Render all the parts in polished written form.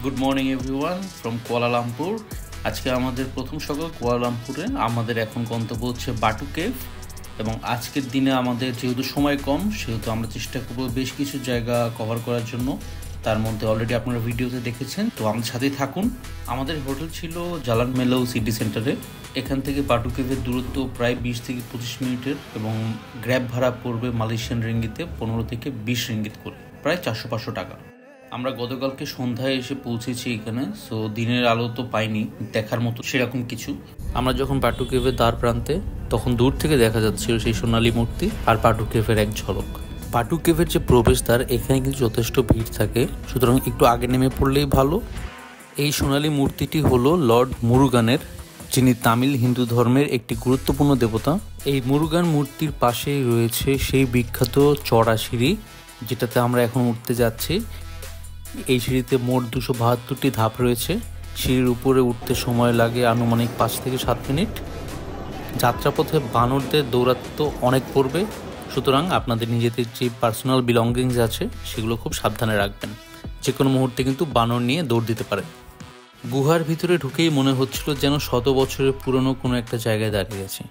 Good morning everyone from Kuala Lumpur. আজকে আমাদের প্রথম সকাল কুয়ালালামপুরে। আমাদের এখন গন্তব্য হচ্ছে বাটু কেভ, এবং আজকের দিনে আমাদের যেহেতু সময় কম সেহেতু আমরা চেষ্টা করবো বেশ কিছু জায়গা কভার করার জন্য। তার মধ্যে অলরেডি আপনারা ভিডিওতে দেখেছেন, তো আমাদের সাথেই থাকুন। আমাদের হোটেল ছিল জালান মেলাউ সিটি সেন্টারে। এখান থেকে বাটু কেভের দূরত্ব প্রায় 20 থেকে 25 মিনিটের, এবং গ্র্যাব ভাড়া পড়বে মালয়েশিয়ান রিঙ্গিতে 15 থেকে 20 রিঙ্গিত করে, প্রায় 400-500 টাকা। আমরা গতকালকে সন্ধ্যায় এসে পৌঁছেছি এখানে, সো দিনের আলো তো পাইনি দেখার মতো সেরকম কিছু। আমরা যখন বাটু কেভের দ্বার প্রান্তে, তখন দূর থেকে দেখা যাচ্ছিল সেই সোনালী মূর্তি আর বাটু কেভের এক ঝলক। বাটু কেভের যে প্রবেশদ্বার, এখানে কিন্তু যথেষ্ট ভিড় থাকে, সুতরাং একটু আগে নেমে পড়লেই ভালো। এই সোনালী মূর্তিটি হলো লর্ড মুরুগানের, যিনি তামিল হিন্দু ধর্মের একটি গুরুত্বপূর্ণ দেবতা। এই মুরুগান মূর্তির পাশেই রয়েছে সেই বিখ্যাত চড়া সিঁড়ি, যেটাতে আমরা এখন উঠতে যাচ্ছি। এই সিঁড়িতে মোট 272টি ধাপ রয়েছে। সিঁড়ির উপরে উঠতে সময় লাগে আনুমানিক 5 থেকে 7 মিনিট। যাত্রাপথে বানরদের দৌরাত্ম অনেক পড়বে, সুতরাং আপনাদের নিজেদের যে পার্সোনাল বিলঙ্গিংস আছে সেগুলো খুব সাবধানে রাখবেন। যে কোনো মুহূর্তে কিন্তু বানর নিয়ে দৌড় দিতে পারে। গুহার ভিতরে ঢুকেই মনে হচ্ছিল যেন 100 বছরের পুরনো কোনো একটা জায়গায় দাঁড়িয়ে আছে।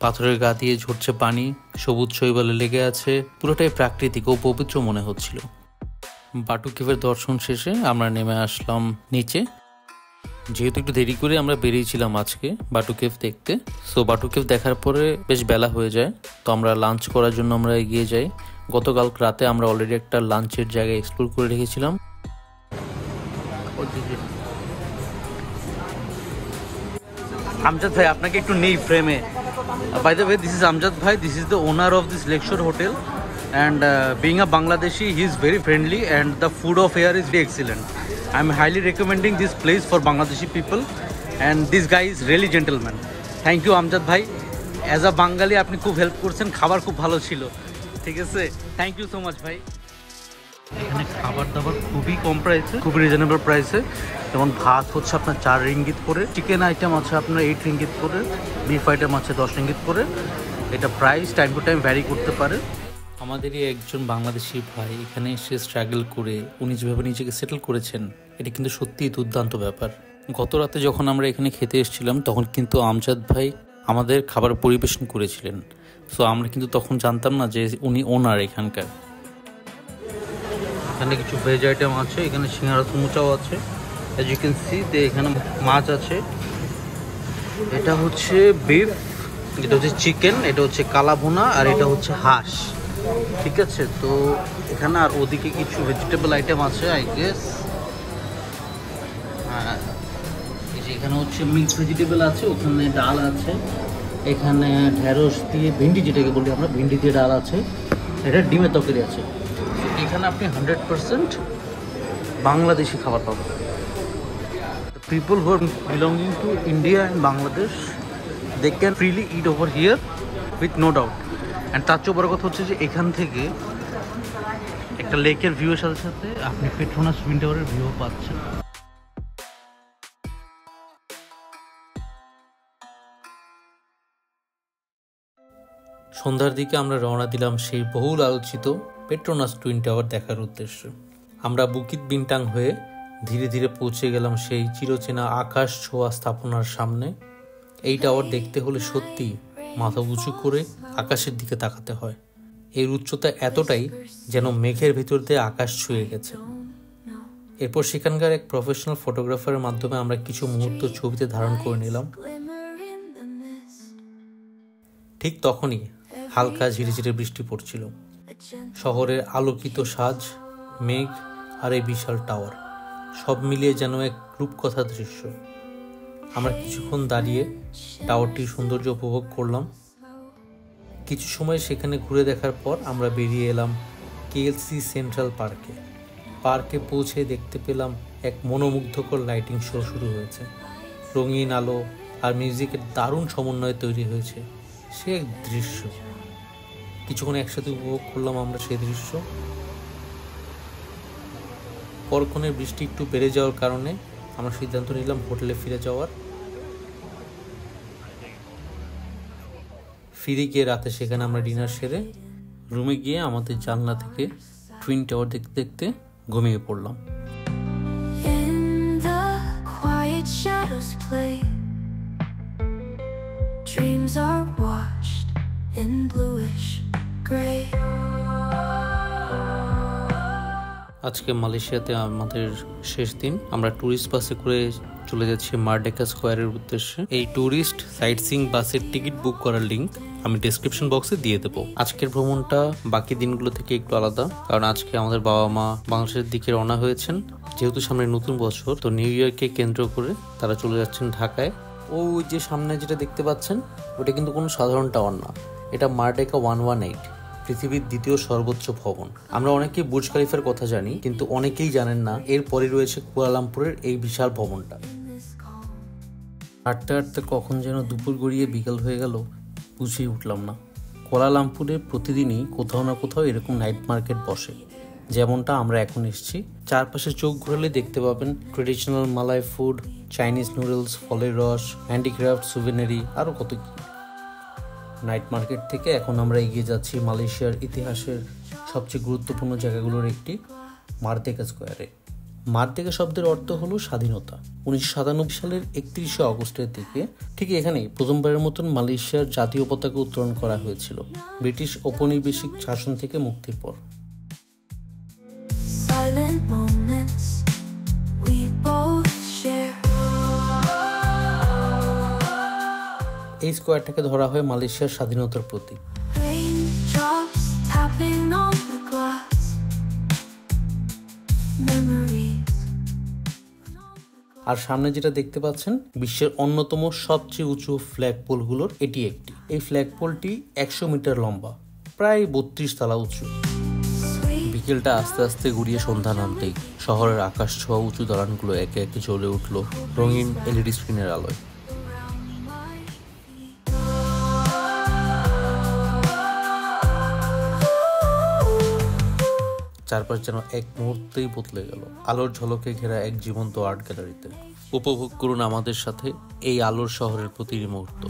পাথরের গা দিয়ে ঝরছে পানি, সবুজ শৈবালে লেগে আছে, পুরোটাই প্রাকৃতিক ও পবিত্র মনে হচ্ছিল। বাটু কেভের দর্শন শেষে আমরা নেমে আসলাম নিচে। যেহেতু একটু দেরি করে আমরা বেরিয়েছিলাম আজকে বাটু কেভ দেখতে, সো বাটু কেভ দেখার পরে বেশ বেলা হয়ে যায়, তো আমরা লাঞ্চ করার জন্য আমরা এগিয়ে যাই। গতকাল রাতে আমরা অলরেডি একটা লাঞ্চের জায়গা এক্সপ্লোর করে রেখেছিলাম। আমজাদ ভাই, আপনাকে একটু নেই ফ্রেমে। By the way, this is Amjad bhai, this is the owner of this lakeshore hotel, and being a Bangladeshi, he is very friendly and the food of here is very excellent. I am highly recommending this place for Bangladeshi people, and this guy is really gentleman. Thank you Amjad bhai, as a Bengali আপনি খুব help করছেন, খাবার খুব ভালো ছিল, ঠিক আছে? Thank you so much ভাই। এখানে খাবার দাবার খুবই কম প্রাইসে, খুবই রিজনেবল প্রাইসে। যেমন ভাত হচ্ছে আপনার 4 রিঙ্গিত করে, চিকেন আইটেম আছে আপনার 8 রিঙ্গিত করে, বিফ আইটেম আছে 10 রিঙ্গিত করে। এটা price time to time vary করতে পারে। আমাদেরই একজন বাংলাদেশি ভাই এখানে এসে স্ট্রাগল করে উনি যেভাবে নিজেকে সেটেল করেছেন, এটা কিন্তু সত্যিই দুর্দান্ত ব্যাপার। গত রাতে যখন আমরা এখানে খেতে এসেছিলাম, তখন কিন্তু আমজাদ ভাই আমাদের খাবার পরিবেশন করেছিলেন। সো আমরা কিন্তু তখন জানতাম না যে উনি ওনার এখানকার। এখানে কিছু ভেজ আইটেম আছে, এখানে সিঙ্গারা সমুচাও আছে, অ্যাজ ইউ ক্যান সি। এখানে মাছ আছে, এটা হচ্ছে বিফ, এটা হচ্ছে চিকেন, এটা হচ্ছে কালাভুনা, আর এটা হচ্ছে হাঁস, ঠিক আছে? তো এখানে আর ওদিকে কিছু ভেজিটেবল আইটেম আছে আই গেস। হ্যাঁ, এখানে হচ্ছে মিক্স ভেজিটেবল আছে, ওখানে ডাল আছে, এখানে ঢেঁড়স দিয়ে ভিন্ডি, যেটাকে বলি আমরা, ভিন্ডি দিয়ে ডাল আছে, এটা ডিমের তরকারি আছে। এখানে আপনি 100% বাংলাদেশি খাবার পাবেন। People who are belonging to India and Bangladesh, they can freely eat over here with no doubt. And তার চেয়ে বড় কথা হচ্ছে যে এখান থেকে একটা লেকের ভিউয়ের সাথে সাথে আপনি পেট্রোনাস টুইন টাওয়ারের ভিউ পাচ্ছেন। সন্ধ্যার দিকে আমরা রওনা দিলাম সেই বহুল আলোচিত পেট্রোনাস টুইন টাওয়ার দেখার উদ্দেশ্যে। আমরা বুকিত বিনটাং হয়ে ধীরে ধীরে পৌঁছে গেলাম সেই চিরচেনা আকাশ ছোঁয়া স্থাপনার সামনে। এই টাওয়ার দেখতে হলে সত্যি মাথা উঁচু করে আকাশের দিকে তাকাতে হয়। এর উচ্চতা এতটাই যেন মেঘের ভিতর দিয়ে আকাশ ছুঁয়ে গেছে। এরপর সেখানকার এক প্রফেশনাল ফটোগ্রাফারের মাধ্যমে আমরা কিছু মুহূর্ত ছবিতে ধারণ করে নিলাম। ঠিক তখনই হালকা ঝিরিঝিরে বৃষ্টি পড়ছিল। শহরের আলোকিত সাজ, মেঘ আর এই বিশাল টাওয়ার, সব মিলিয়ে যেন এক রূপকথা দৃশ্য। আমরা কিছুক্ষণ দাঁড়িয়ে টাওয়ারটির সৌন্দর্য উপভোগ করলাম। কিছু সময় সেখানে ঘুরে দেখার পর আমরা বেরিয়ে এলাম কেএলসি সেন্ট্রাল পার্কে। পার্কে পৌঁছে দেখতে পেলাম এক মনোমুগ্ধকর লাইটিং শো শুরু হয়েছে। রঙিন আলো আর মিউজিকের দারুণ সমন্বয়ে তৈরি হয়েছে সে এক দৃশ্য। কিছুক্ষণ একসাথে উপভোগ করলাম আমরা সেই দৃশ্য। পরক্ষণে বৃষ্টি একটু বেড়ে যাওয়ার কারণে আমরা সিদ্ধান্ত নিলাম হোটেলে ফিরে যাওয়ার। ফিরে গিয়ে রাতে সেখানে আমরা ডিনার সেরে রুমে গিয়ে আমাদের জানলা থেকে টুইন টাওয়ার দেখতে দেখতে ঘুমিয়ে পড়লাম। just play. Dreams are washed in bluish gray. আজকে মালয়েশিয়াতে আমাদের শেষ দিন। আমরা ট্যুরিস্ট বাসে করে চলে যাচ্ছি মারডেকা স্কোয়ারের উদ্দেশ্যে। এই ট্যুরিস্ট সাইট সিইং বাসের টিকিট বুক করার লিঙ্ক আমি ডেসক্রিপশন বক্সে দিয়ে দেবো। আজকের ভ্রমণটা বাকি দিনগুলো থেকে একটু আলাদা, কারণ আজকে আমাদের বাবা মা বাংলাদেশের দিকে রওনা হয়েছেন। যেহেতু সামনে নতুন বছর, তো নিউ ইয়ারকে কেন্দ্র করে তারা চলে যাচ্ছেন ঢাকায়। ওই যে সামনে যেটা দেখতে পাচ্ছেন, ওটা কিন্তু কোনো সাধারণ টাওয়ার না, এটা মারডেকা 118, পৃথিবীর দ্বিতীয় সর্বোচ্চ ভবন। আমরা অনেকেই বুর্জ খলিফার কথা জানি, কিন্তু অনেকেই জানেন না এর পরে রয়েছে কুয়ালালামপুরের এই বিশাল ভবনটা। হাঁটতে হাঁটতে কখন যেন দুপুর গড়িয়ে বিকেল হয়ে গেল বুঝেই উঠলাম না। কুয়ালালামপুরে প্রতিদিনই কোথাও না কোথাও এরকম নাইট মার্কেট বসে, যেমনটা আমরা এখন এসেছি। চারপাশে চোখ ঘুরালে দেখতে পাবেন traditional Malay food, Chinese noodles, ফলের রস, হ্যান্ডিক্রাফট, সুভেনারি, আরও কত কি। নাইট মার্কেট থেকে এখন আমরা এগিয়ে যাচ্ছি মালয়েশিয়ার ইতিহাসের সবচেয়ে গুরুত্বপূর্ণ জায়গাগুলোর একটি মারদেকা স্কোয়ারে। মারদেকা শব্দের অর্থ হলো স্বাধীনতা। 1997 সালের 31শে অগস্টের দিকে ঠিক এখানেই প্রথমবারের মতন মালয়েশিয়ার জাতীয় পতাকা উত্তোলন করা হয়েছিল, ব্রিটিশ ঔপনিবেশিক শাসন থেকে মুক্তির পর। এই স্কোয়ারটাকে ধরা হয় মালয়েশিয়ার স্বাধীনতার প্রতীক। আর সামনে যেটা দেখতে পাচ্ছেন, বিশ্বের অন্যতম সবচেয়ে উঁচু ফ্ল্যাগ পোলগুলোর এটি একটি। এই ফ্ল্যাগ পোলটি 100 মিটার লম্বা, প্রায় 32 তলা উঁচু। বিকেলটা আস্তে আস্তে গড়িয়ে সন্ধ্যা নামতেই শহরের আকাশ ছোঁয়া উঁচু দালানগুলো একে একে জ্বলে উঠল রঙিন এলইডি স্ক্রিনের আলোয়। চারপাশ যেন এক মুহূর্তেই বদলে গেল, আলোর ঝলকে ঘেরা এক জীবন্ত আর্ট গ্যালারিতে। উপভোগ করুন আমাদের সাথে এই আলোর শহরের প্রতিটি মুহূর্ত।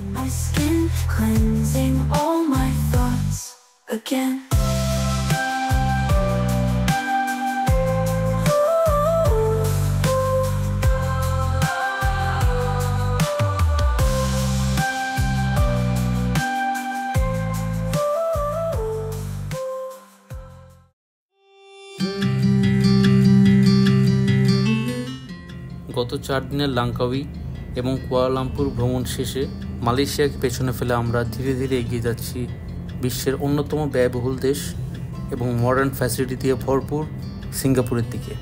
গত 4 দিনের লাংকাউই এবং কুয়ালালামপুর ভ্রমণ শেষে মালয়েশিয়াকে পেছনে ফেলে আমরা ধীরে ধীরে এগিয়ে যাচ্ছি বিশ্বের অন্যতম ব্যয়বহুল দেশ এবং মডার্ন ফ্যাসিলিটি দিয়ে ভরপুর সিঙ্গাপুরের দিকে।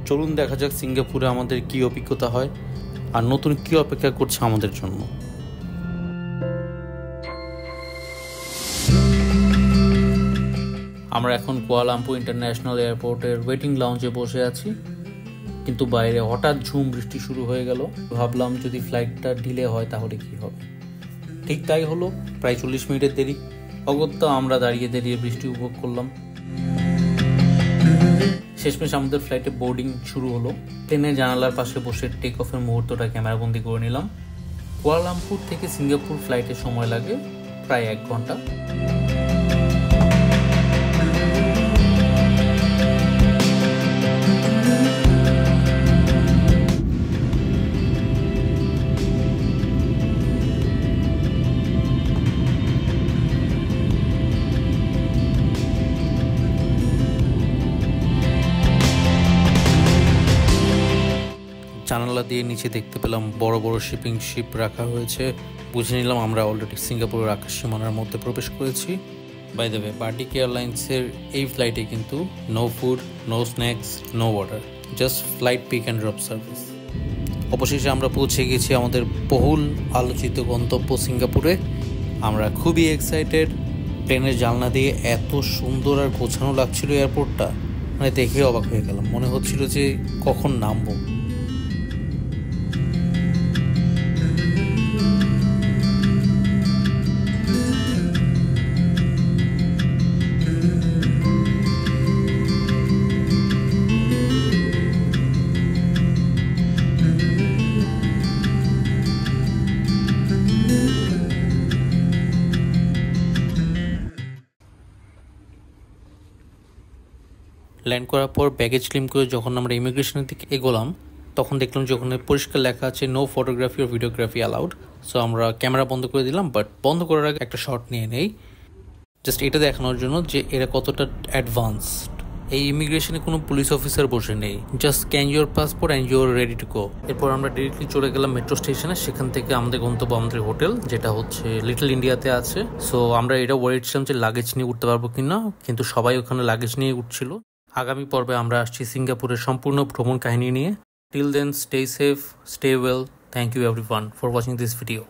চলুন দেখা যাক সিঙ্গাপুরে আমাদের কী অভিজ্ঞতা হয় আর নতুন কী অপেক্ষা করছে আমাদের জন্য। আমরা এখন কুয়ালালামপুর ইন্টারন্যাশনাল এয়ারপোর্টের ওয়েটিং লাউঞ্জে বসে আছি, কিন্তু বাইরে হঠাৎ ঝুম বৃষ্টি শুরু হয়ে গেল। ভাবলাম যদি ফ্লাইটটা ডিলে হয় তাহলে কি হবে। ঠিক তাই হলো, প্রায় 40 মিনিটের দেরি। অগত্যা আমরা দাঁড়িয়ে দাঁড়িয়ে বৃষ্টি উপভোগ করলাম। শেষমেশ আমাদের ফ্লাইটে বোর্ডিং শুরু হলো। প্লেনের জানালার পাশে বসে টেক অফের মুহূর্তটা ক্যামেরাবন্দি করে নিলাম। কুয়ালালামপুর থেকে সিঙ্গাপুর ফ্লাইটের সময় লাগে প্রায় 1 ঘন্টা। জানালা দিয়ে নিচে দেখতে পেলাম বড় বড় শিপিং শিপ রাখা হয়েছে। বুঝে নিলাম আমরা অলরেডি সিঙ্গাপুরের আকাশ সীমানার মধ্যে প্রবেশ করেছি। বাই দ্য ওয়ে, বার্টিক এয়ারলাইন্সের এই ফ্লাইটে কিন্তু no food, no snacks, no water, just flight pick and drop service. অবশেষে আমরা পৌঁছে গেছি আমাদের বহুল আলোচিত গন্তব্য সিঙ্গাপুরে। আমরা খুবই এক্সাইটেড। প্লেনের জানলা দিয়ে এত সুন্দর আর গোছানো লাগছিল এয়ারপোর্টটা, মানে দেখে অবাক হয়ে গেলাম। মনে হচ্ছিল যে কখন নামবো। ল্যান্ড করার পর ব্যাগেজ ক্লেম করে যখন আমরা ইমিগ্রেশনের দিকে এগোলাম, তখন দেখলাম যে ওখানে পরিষ্কার লেখা আছে নো ফটোগ্রাফি ও ভিডিওগ্রাফি অ্যালাউড। সো আমরা ক্যামেরা বন্ধ করে দিলাম, বাট বন্ধ করার আগে একটা শট নিয়ে নেই, জাস্ট এটা দেখানোর জন্য যে এরা কতটা অ্যাডভান্সড। এই ইমিগ্রেশনে কোনো পুলিশ অফিসার বসে নেই, just scan your passport and your ready to go. এরপর আমরা ডিরেক্টলি চলে গেলাম মেট্রো স্টেশনে, সেখান থেকে আমাদের গন্তব্য আমাদের হোটেল, যেটা হচ্ছে লিটল ইন্ডিয়াতে আছে। সো আমরা এটা ওয়ারিড ছিলাম যে লাগেজ নিয়ে উঠতে পারবো কিনা, কিন্তু সবাই ওখানে লাগেজ নিয়ে উঠছিল। আগামী পর্বে আমরা আসছি সিঙ্গাপুরের সম্পূর্ণ ভ্রমণ কাহিনী নিয়ে। Till then, stay safe, stay well, thank you everyone for watching this video.